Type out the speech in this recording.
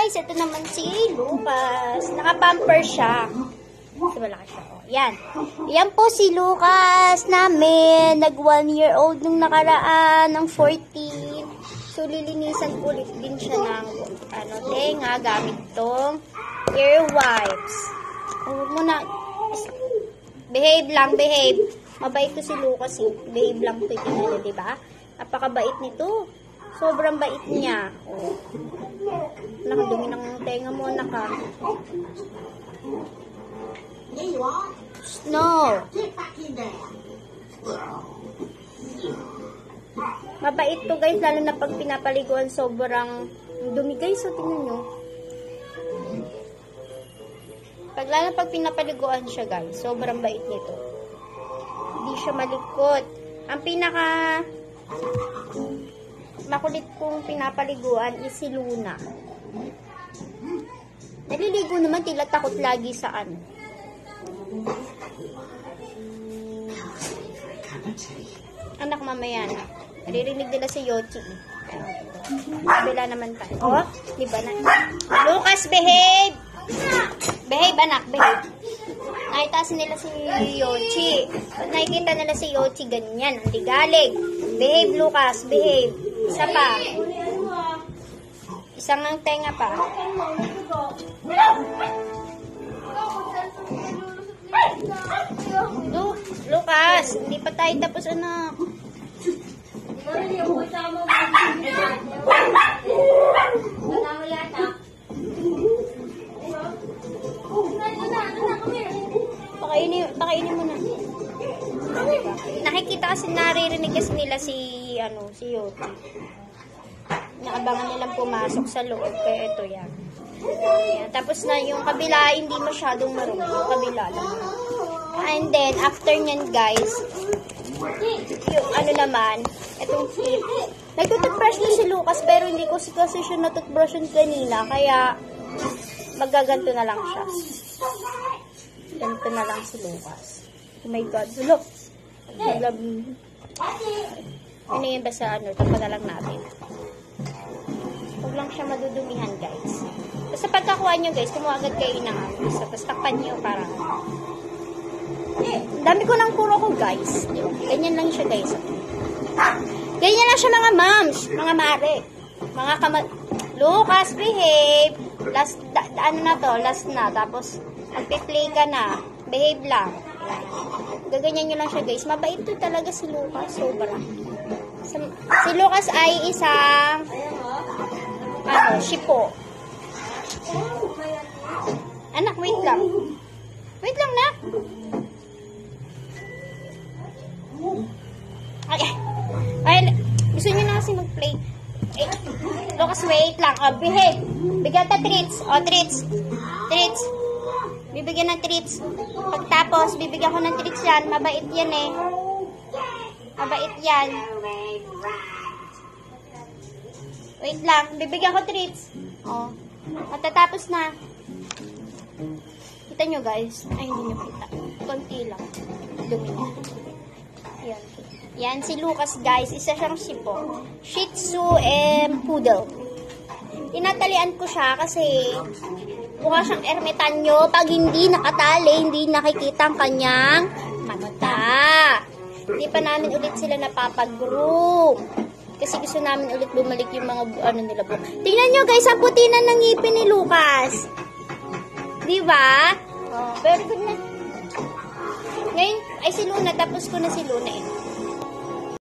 guys, ito naman si Lucas. Naka-pamper siya. Kasi malaki siya. Oh, yan. Yan po si Lucas namin. Nag 1 year old nung nakaraan ng 14. So, lilinisan ulit din siya ng tenga gamit tong ear wipes. Huwag mo na. Behave lang, behave. Mabait to si Lucas. Behave lang to ito, diba? Napakabait nito. Sobrang bait niya. Oh. Nakadumi ng tenga mo, naka. No. Mabait to guys, lalo na pag pinapaliguan, sobrang dumi guys. So, tingnan nyo. Lalo pag pinapaliguan siya guys, sobrang bait nito. Hindi siya malikot. Ang pinaka makulit kong pinapaliguan is si Luna. Naliligo naman, tila takot lagi sa ano. Anak, mamaya na. Naririnig nila si Yochi. Kabila naman tayo. Oh, di ba na? Lucas, behave! Behave, anak, behave. Nakita nila si Yochi. Pag nakikita nila si Yochi, ganyan. Ang ligalig. Behave, Lucas, behave. Isa pa. Isang ng tenga pa. Lucas, hindi pa tayo tapos, anak. Pakainin mo na. Nakikita kasi, naririnig kasi nila si Yochi. Naabangan nilang pumasok sa loob. Kaya ito yan. Ayan. Tapos na yung kabila, hindi masyadong marumi. Yung kabila lang. And then, after nyan guys, yung naman, itong tip. Nagtututbrush na si Lucas, pero hindi ko kasi siya natutbrushan kanina. Kaya, magaganto na lang siya. Ganito na lang si Lucas. Oh my God. Look. Ano yun ba sa tapos na lang natin. Huwag lang siya madudumihan, guys. Basta pagkakuha nyo, guys, kumuha agad kayo ng tapos takpan nyo para. Dami ko ng kuro ko, guys. Ganyan lang siya, guys. Ganyan lang siya, mga moms. Mga mare. Mga Lucas, behave. Last, last na. Tapos, magpi-play ka na. Behave lang. Gaganyan nyo lang siya, guys. Mabait to talaga si Lucas. Sobra. Si Lucas ay isang shipo. Anak, wait lang. Wait lang, nak. Ay, gusto nyo na kasi mag-play. Lucas, wait lang. Behave. Bigyan ta treats. Treats. Treats. Bibigyan ng treats. Pagtapos, bibigyan ko ng treats yan. Mabait yan eh. Mabait yan. Wait lang. Bibigyan ko treats. Matatapos na. Kita nyo guys. Ay, hindi nyo kita. Konti lang. Dumi niya. Yan. Yan si Lucas guys. Isa siyang sipo. Shih Tzu and Poodle. Tinatalian ko siya kasi mukha siyang ermitanyo. Pag hindi nakatali, hindi nakikita ang kanyang mata. Hindi pa namin ulit sila napapag-group. Kasi gusto namin ulit bumalik yung mga nila po. Tingnan nyo guys, ang puti na ng ngipin ni Lucas. Diba? Very good na. Ngayon, ay si Luna. Tapos ko na si Luna eh.